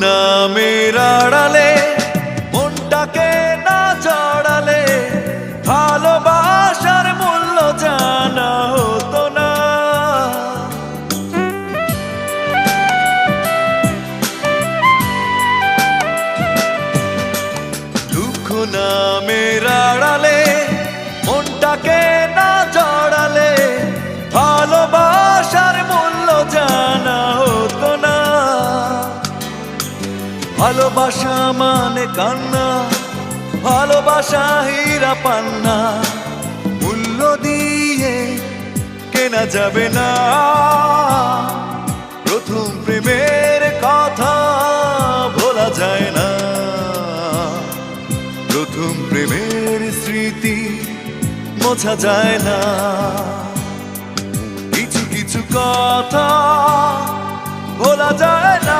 নামের আড়ালে মনটাকে না জড়ালে ভালোবাসার মূল্য জানা হতো না। দুঃখ নামের আড়ালে মনটাকে না জড়ালে ভালোবাসার মূল্য জানা হতো না। ভালোবাসা মানে কান্না, ভালোবাসা হীরা পান্না, মূল্য দিয়ে কেনা যাবে না। প্রথম প্রেমের কথা ভোলা যায় না, প্রথম প্রেমের স্মৃতি মোছা যায় না। কিছু কিছু কথা ভোলা যায় না।